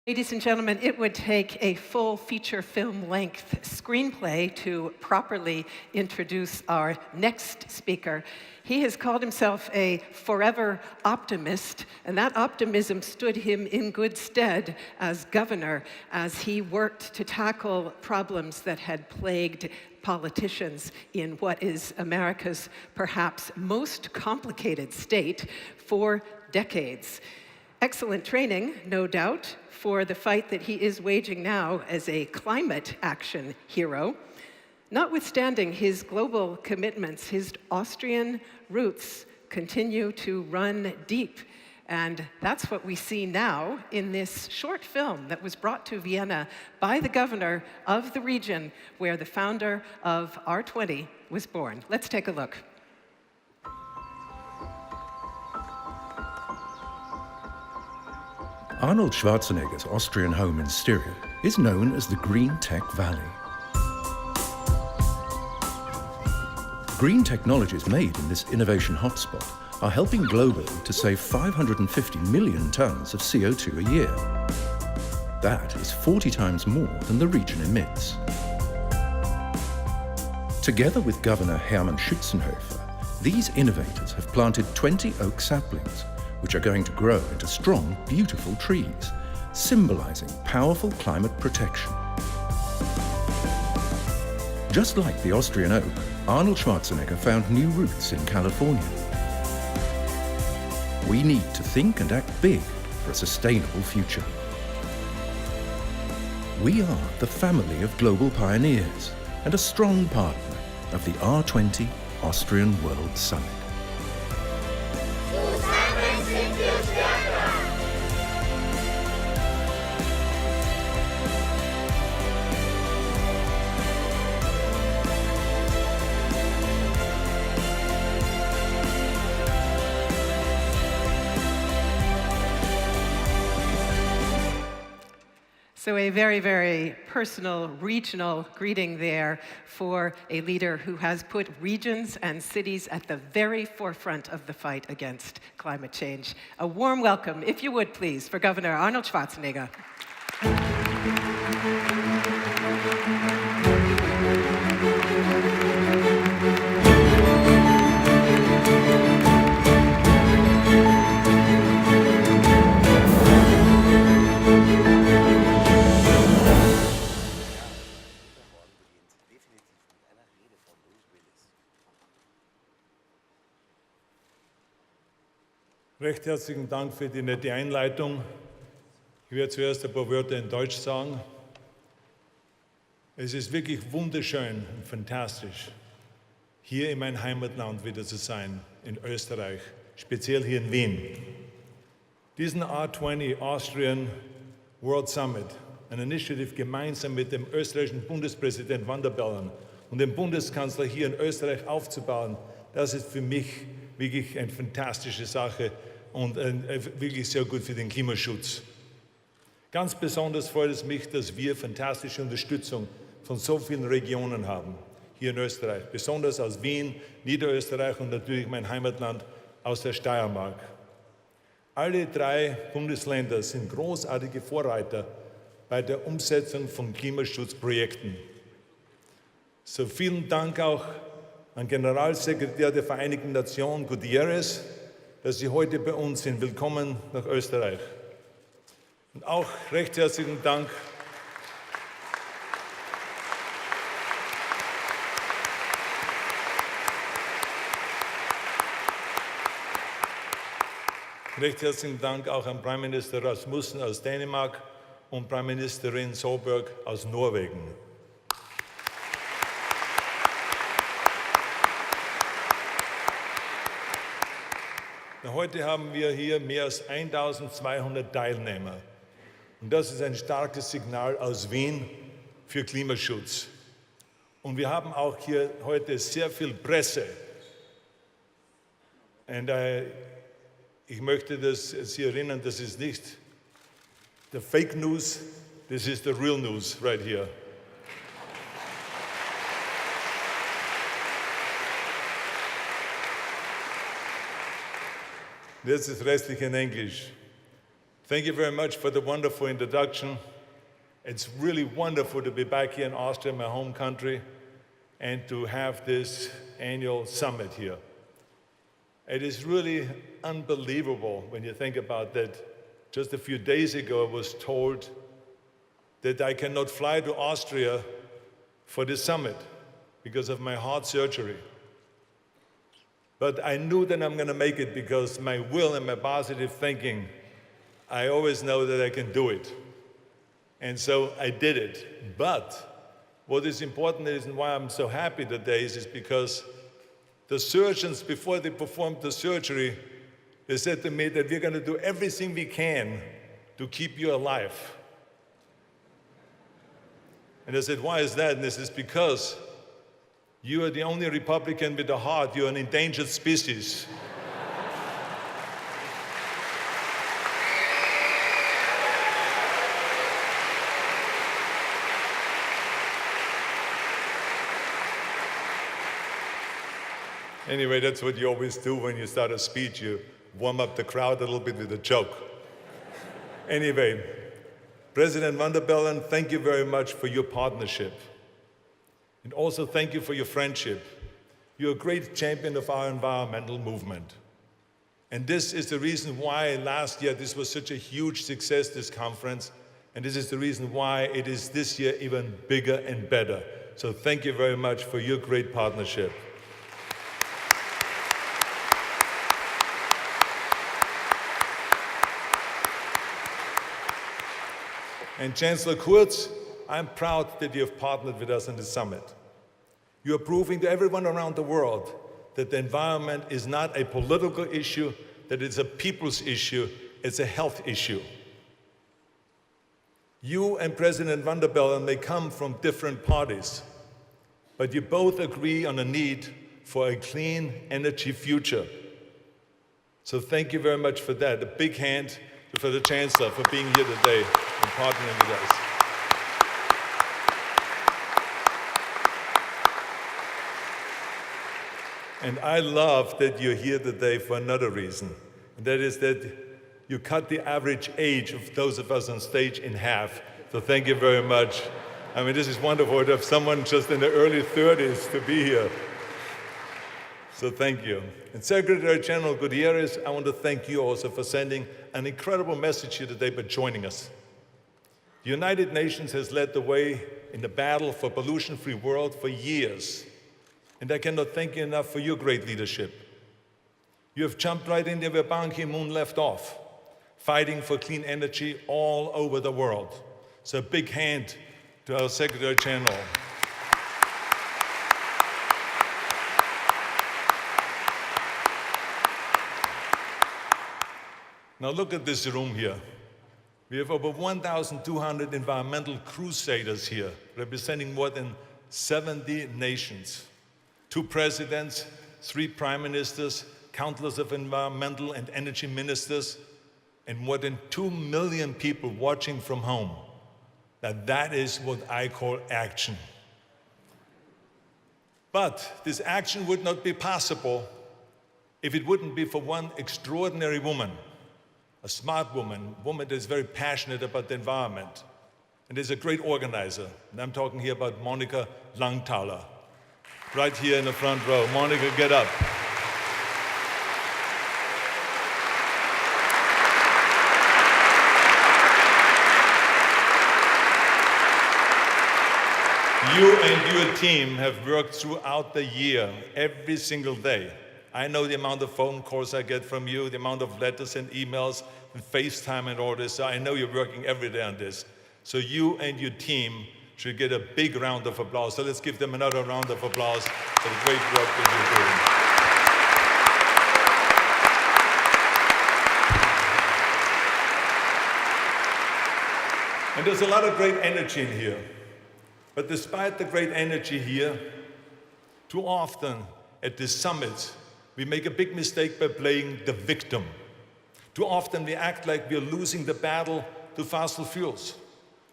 Ladies and gentlemen, it would take a full feature film length screenplay to properly introduce our next speaker. He has called himself a forever optimist, and that optimism stood him in good stead as governor as he worked to tackle problems that had plagued politicians in what is America's perhaps most complicated state for decades. Excellent training, no doubt, for the fight that he is waging now as a climate action hero. Notwithstanding his global commitments, his Austrian roots continue to run deep. And that's what we see now in this short film that was brought to Vienna by the governor of the region where the founder of R20 was born. Let's take a look. Arnold Schwarzenegger's Austrian home in Styria is known as the Green Tech Valley. Green technologies made in this innovation hotspot are helping globally to save 550 million tons of CO2 a year. That is 40 times more than the region emits. Together with Governor Hermann Schützenhofer, these innovators have planted 20 oak saplings, which are going to grow into strong, beautiful trees, symbolizing powerful climate protection. Just like the Austrian oak, Arnold Schwarzenegger found new roots in California. We need to think and act big for a sustainable future. We are the family of global pioneers and a strong partner of the R20 Austrian World Summit. So a very, very personal, regional greeting there for a leader who has put regions and cities at the very forefront of the fight against climate change. A warm welcome, if you would please, for Governor Arnold Schwarzenegger. Recht herzlichen Dank für die nette Einleitung. Ich werde zuerst ein paar Wörter in Deutsch sagen. Es ist wirklich wunderschön und fantastisch, hier in meinem Heimatland wieder zu sein, in Österreich, speziell hier in Wien. Diesen R20 Austrian World Summit, ein Initiative gemeinsam mit dem österreichischen Bundespräsident Van der Bellen und dem Bundeskanzler hier in Österreich aufzubauen, das ist für mich wirklich eine fantastische Sache und wirklich sehr gut für den Klimaschutz. Ganz besonders freut es mich, dass wir fantastische Unterstützung von so vielen Regionen haben, hier in Österreich, besonders aus Wien, Niederösterreich und natürlich mein Heimatland aus der Steiermark. Alle drei Bundesländer sind großartige Vorreiter bei der Umsetzung von Klimaschutzprojekten. So vielen Dank auch an Generalsekretär der Vereinten Nationen Gutierrez, dass Sie heute bei uns sind. Willkommen nach Österreich. Und auch recht herzlichen Dank auch an Prime Minister Rasmussen aus Dänemark und Prime Ministerin Hofburg aus Norwegen. Heute haben wir hier mehr als 1200 Teilnehmer. Und das ist ein starkes Signal aus Wien für Klimaschutz. Und wir haben auch hier heute sehr viel Presse. Und ich möchte Sie erinnern, das ist nicht the fake news, this is the real news right here. Jetzt ist restlich in Englisch. Thank you very much for the wonderful introduction. It's really wonderful to be back here in Austria, my home country, and to have this annual summit here. It is really unbelievable when you think about that. Just a few days ago, I was told that I cannot fly to Austria for this summit because of my heart surgery. But I knew that I'm going to make it because my will and my positive thinking, I always know that I can do it. And so I did it. But what is important is, and why I'm so happy today is because the surgeons, before they performed the surgery, they said to me that we're going to do everything we can to keep you alive. And I said, why is that? And this is because you are the only Republican with a heart. You're an endangered species. Anyway, that's what you always do when you start a speech. You warm up the crowd a little bit with a joke. Anyway, President van der Bellen, thank you very much for your partnership. And also thank you for your friendship. You're a great champion of our environmental movement. And this is the reason why last year this was such a huge success, this conference. And this is the reason why it is this year even bigger and better. So thank you very much for your great partnership. And Chancellor Kurz, I'm proud that you have partnered with us in this summit. You are proving to everyone around the world that the environment is not a political issue, that it's a people's issue, it's a health issue. You and President van der Bellen may come from different parties, but you both agree on a need for a clean energy future. So thank you very much for that. A big hand for the Chancellor for being here today and partnering with us. And I love that you're here today for another reason, and that is that you cut the average age of those of us on stage in half. So thank you very much. I mean, this is wonderful to have someone just in the early 30s to be here. So thank you. And Secretary General Gutierrez, I want to thank you also for sending an incredible message here today by joining us. The United Nations has led the way in the battle for a pollution-free world for years. And I cannot thank you enough for your great leadership. You have jumped right in there where Ban Ki-moon left off, fighting for clean energy all over the world. So a big hand to our Secretary General. Now look at this room here. We have over 1,200 environmental crusaders here, representing more than 70 nations. 2 presidents, 3 prime ministers, countless of environmental and energy ministers, and more than 2 million people watching from home. Now that is what I call action. But this action would not be possible if it wouldn't be for one extraordinary woman, a smart woman, a woman that is very passionate about the environment, and is a great organizer. And I'm talking here about Monica Langthaler, right here in the front row. Monica, get up. You and your team have worked throughout the year, every single day. I know the amount of phone calls I get from you, the amount of letters and emails and FaceTime and all this. So I know you're working every day on this. So you and your team should get a big round of applause. So let's give them another round of applause for the great work that you're doing. And there's a lot of great energy in here. But despite the great energy here, too often at this summit, we make a big mistake by playing the victim. Too often we act like we're losing the battle to fossil fuels.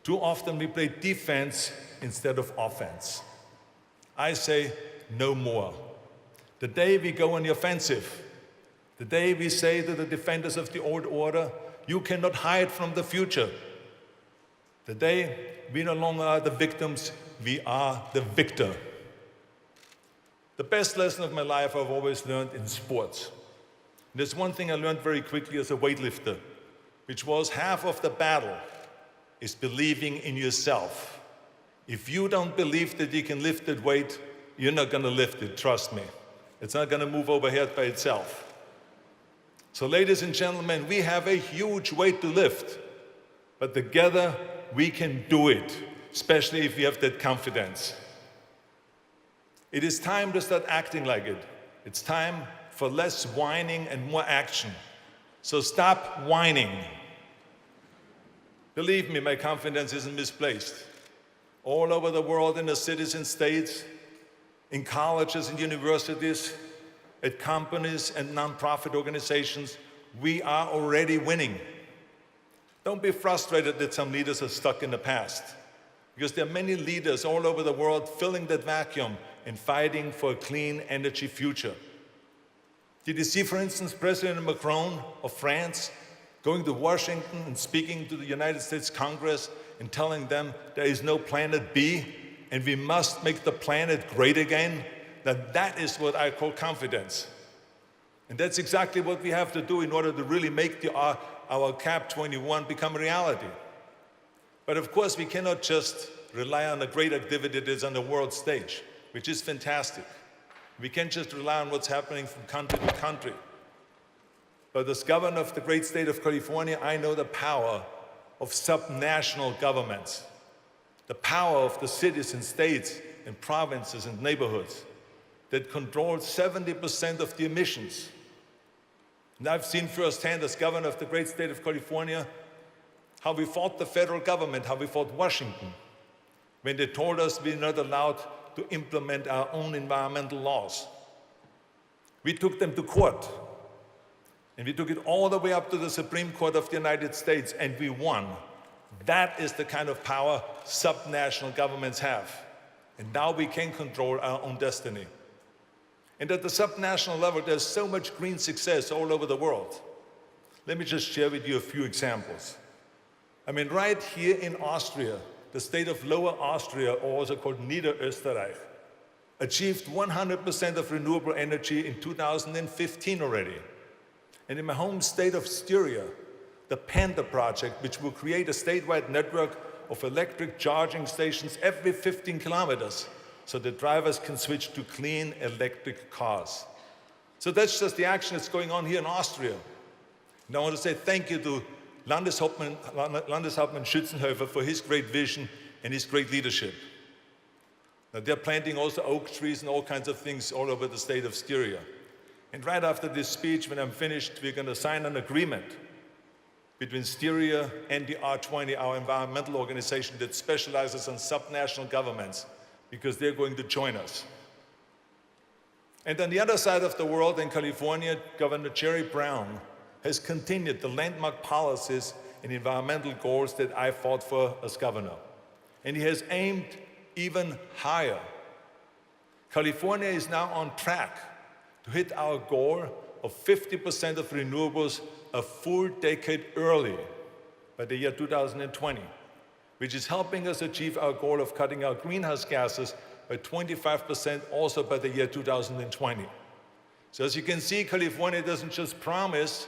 Too often we play defense instead of offense. I say no more. The day we go on the offensive, the day we say to the defenders of the old order, You cannot hide from the future. Today, we no longer are the victims, we are the victor. The best lesson of my life I've always learned in sports. There's one thing I learned very quickly as a weightlifter, which was half of the battle is believing in yourself. If you don't believe that you can lift that weight, you're not going to lift it, trust me. It's not going to move overhead by itself. So ladies and gentlemen, we have a huge weight to lift, but together we can do it, especially if we have that confidence. It is time to start acting like it. It's time for less whining and more action. So stop whining. Believe me, my confidence isn't misplaced. All over the world, in the cities and states, in colleges and universities, at companies and nonprofit organizations, we are already winning. Don't be frustrated that some leaders are stuck in the past, because there are many leaders all over the world filling that vacuum and fighting for a clean energy future. Did you see, for instance, President Macron of France going to Washington and speaking to the United States Congress and telling them there is no planet B and we must make the planet great again? Now that is what I call confidence. And that's exactly what we have to do in order to really make our CAP 21 become a reality. But of course, we cannot just rely on the great activity that is on the world stage, which is fantastic. We can't just rely on what's happening from country to country. But as governor of the great state of California, I know the power of subnational governments, the power of the cities and states and provinces and neighborhoods that control 70% of the emissions. And I've seen firsthand as governor of the great state of California how we fought the federal government, how we fought Washington, when they told us we're not allowed to implement our own environmental laws. We took them to court, and we took it all the way up to the Supreme Court of the United States, and we won. That is the kind of power subnational governments have. And now we can control our own destiny. And at the subnational level, there's so much green success all over the world. Let me just share with you a few examples. I mean, right here in Austria, the state of Lower Austria, or also called Niederösterreich, achieved 100% of renewable energy in 2015 already. And in my home state of Styria, the Panda project, which will create a statewide network of electric charging stations every 15 kilometers, so that drivers can switch to clean electric cars. So that's just the action that's going on here in Austria. And I want to say thank you to Landeshauptmann Schützenhöfer for his great vision and his great leadership. Now, they're planting also oak trees and all kinds of things all over the state of Styria. And right after this speech, when I'm finished, we're going to sign an agreement between Styria and the R20, our environmental organization that specializes on subnational governments, because they're going to join us. And on the other side of the world, in California, Governor Jerry Brown has continued the landmark policies and environmental goals that I fought for as governor. And he has aimed even higher. California is now on track to hit our goal of 50% of renewables a full decade early, by the year 2020, which is helping us achieve our goal of cutting our greenhouse gases by 25% also by the year 2020. So as you can see, California doesn't just promise,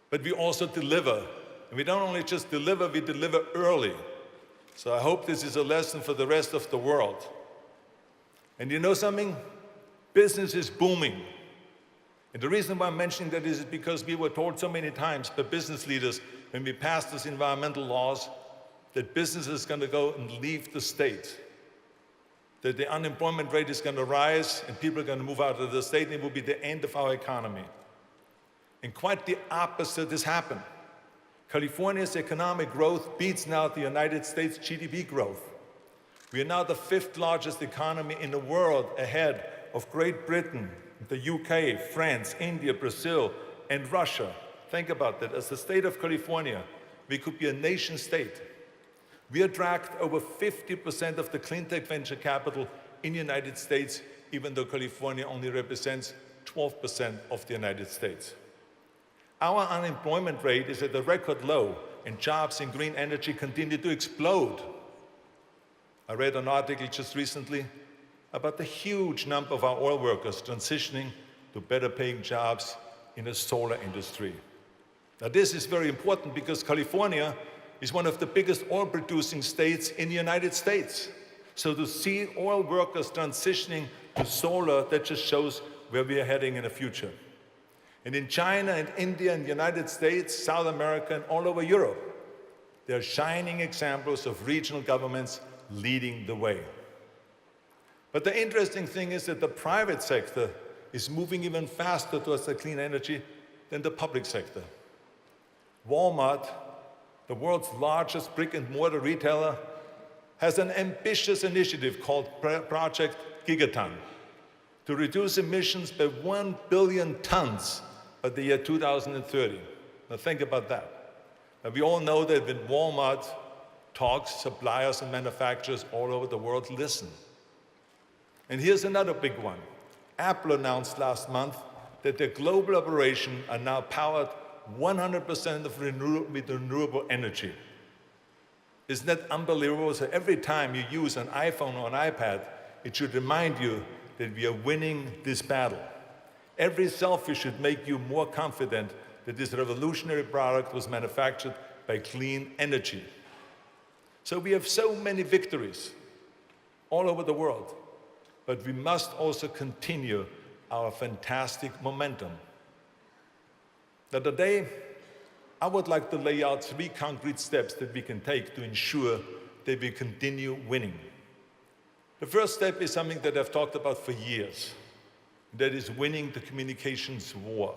but we also deliver. And we don't only just deliver, we deliver early. So I hope this is a lesson for the rest of the world. And you know something? Business is booming. And the reason why I'm mentioning that is because we were told so many times by business leaders when we passed these environmental laws that business is going to go and leave the state, that the unemployment rate is going to rise and people are going to move out of the state and it will be the end of our economy. And quite the opposite has happened. California's economic growth beats now the United States GDP growth. We are now the 5th largest economy in the world, ahead of Great Britain, the UK, France, India, Brazil, and Russia. Think about that. As the state of California, we could be a nation state. We attract over 50% of the clean tech venture capital in the United States, even though California only represents 12% of the United States. Our unemployment rate is at a record low, and jobs in green energy continue to explode. I read an article just recently about the huge number of our oil workers transitioning to better paying jobs in the solar industry. Now this is very important because California is one of the biggest oil producing states in the United States. So to see oil workers transitioning to solar, that just shows where we are heading in the future. And in China and India and the United States, South America and all over Europe, there are shining examples of regional governments leading the way. But the interesting thing is that the private sector is moving even faster towards the clean energy than the public sector. Walmart, the world's largest brick-and-mortar retailer, has an ambitious initiative called Project Gigaton to reduce emissions by 1 billion tons by the year 2030. Now think about that. Now we all know that when Walmart talks, suppliers and manufacturers all over the world listen. And here's another big one. Apple announced last month that their global operations are now powered 100% with renewable energy. Isn't that unbelievable? So every time you use an iPhone or an iPad, it should remind you that we are winning this battle. Every selfie should make you more confident that this revolutionary product was manufactured by clean energy. So we have so many victories all over the world, but we must also continue our fantastic momentum. Now today, I would like to lay out 3 concrete steps that we can take to ensure that we continue winning. The first step is something that I've talked about for years. That is winning the communications war.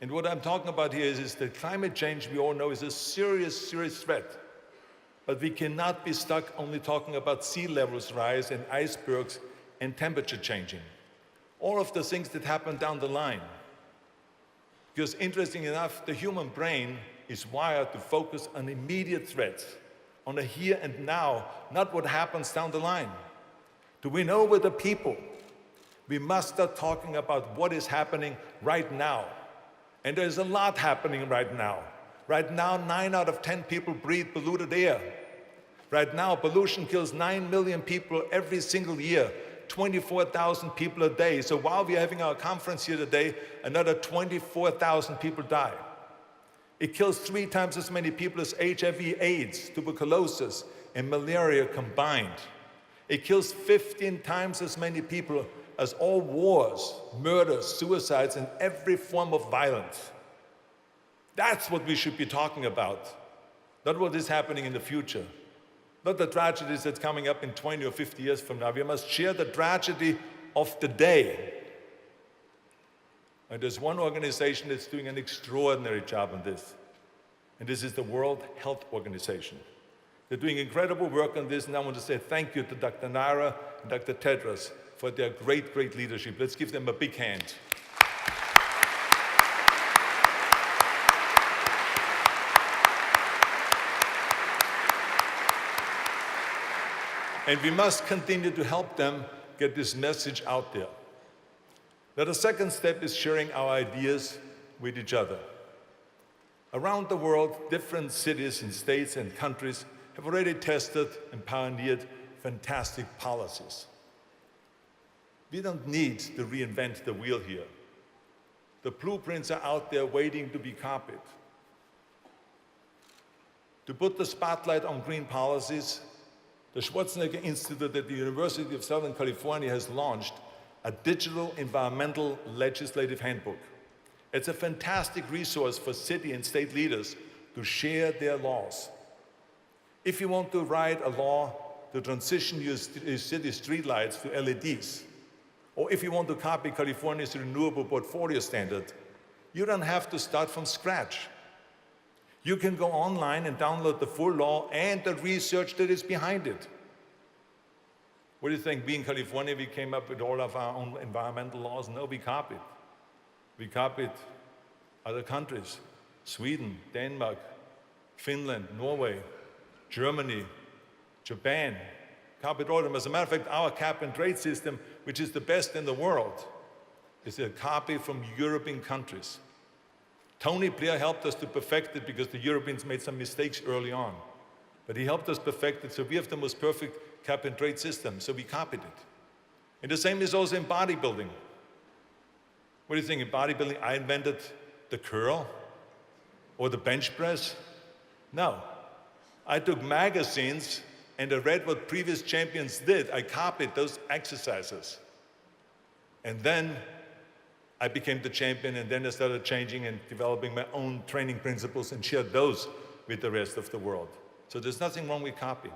And what I'm talking about here is that climate change, we all know, is a serious, serious threat. But we cannot be stuck only talking about sea levels rise and icebergs and temperature changing. All of the things that happen down the line. Because interesting enough, the human brain is wired to focus on immediate threats, on the here and now, not what happens down the line. To win over the people, we must start talking about what is happening right now. And there's a lot happening right now. Right now, 9 out of 10 people breathe polluted air. Right now, pollution kills 9 million people every single year. 24,000 people a day. So while we're having our conference here today, another 24,000 people die. It kills 3 times as many people as HIV, AIDS, tuberculosis, and malaria combined. It kills 15 times as many people as all wars, murders, suicides, and every form of violence. That's what we should be talking about, not what is happening in the future. Not the tragedies that's coming up in 20 or 50 years from now. We must share the tragedy of the day. And there's one organization that's doing an extraordinary job on this. And this is the World Health Organization. They're doing incredible work on this, and I want to say thank you to Dr. Naira and Dr. Tedros for their great, great leadership. Let's give them a big hand. And we must continue to help them get this message out there. Now, the second step is sharing our ideas with each other. Around the world, different cities and states and countries have already tested and pioneered fantastic policies. We don't need to reinvent the wheel here. The blueprints are out there waiting to be copied. To put the spotlight on green policies, the Schwarzenegger Institute at the University of Southern California has launched a digital environmental legislative handbook. It's a fantastic resource for city and state leaders to share their laws. If you want to write a law to transition your city streetlights to LEDs, or if you want to copy California's renewable portfolio standard, you don't have to start from scratch. You can go online and download the full law and the research that is behind it. What do you think? We in California, we came up with all of our own environmental laws? No, we copied. We copied other countries, Sweden, Denmark, Finland, Norway, Germany, Japan, copied all of them. As a matter of fact, our cap and trade system, which is the best in the world, is a copy from European countries. Tony Blair helped us to perfect it because the Europeans made some mistakes early on. But he helped us perfect it, so we have the most perfect cap and trade system, so we copied it. And the same is also in bodybuilding. What do you think, in bodybuilding I invented the curl or the bench press? No. I took magazines and I read what previous champions did. I copied those exercises. And then I became the champion, and then I started changing and developing my own training principles and shared those with the rest of the world. So there's nothing wrong with copying.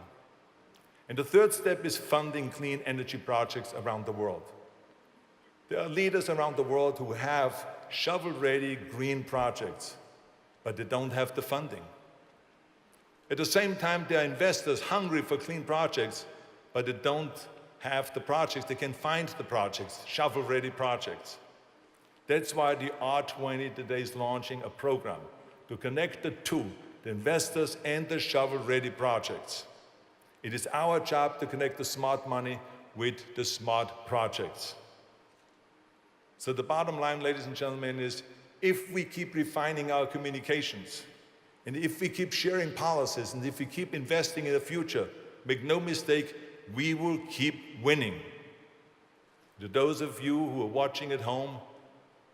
And the third step is funding clean energy projects around the world. There are leaders around the world who have shovel-ready green projects, but they don't have the funding. At the same time, there are investors hungry for clean projects, but they don't have the projects. They can find the projects, shovel-ready projects. That's why the R20 today is launching a program to connect the two, the investors and the shovel-ready projects. It is our job to connect the smart money with the smart projects. So the bottom line, ladies and gentlemen, is if we keep refining our communications, and if we keep sharing policies, and if we keep investing in the future, make no mistake, we will keep winning. To those of you who are watching at home,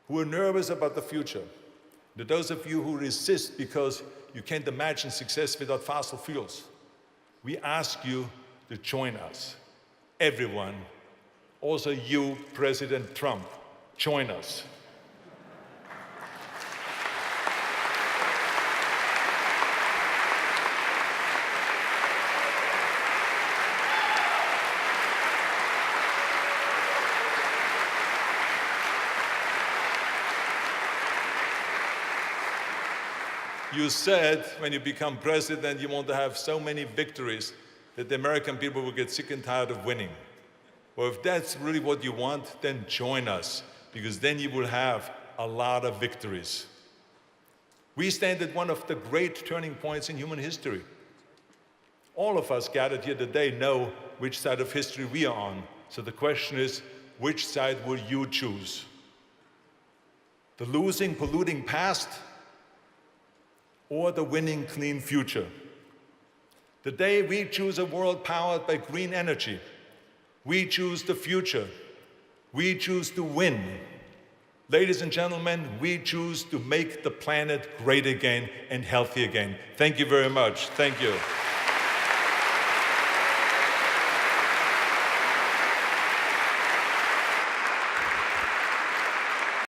who are nervous about the future, to those of you who resist because you can't imagine success without fossil fuels, we ask you to join us. Everyone, also you, President Trump, join us. You said when you become president, you want to have so many victories that the American people will get sick and tired of winning. Well, if that's really what you want, then join us, because then you will have a lot of victories. We stand at one of the great turning points in human history. All of us gathered here today know which side of history we are on. So the question is, which side will you choose? The losing, polluting past, or the winning, clean future? Today, we choose a world powered by green energy. We choose the future. We choose to win. Ladies and gentlemen, we choose to make the planet great again and healthy again. Thank you very much. Thank you.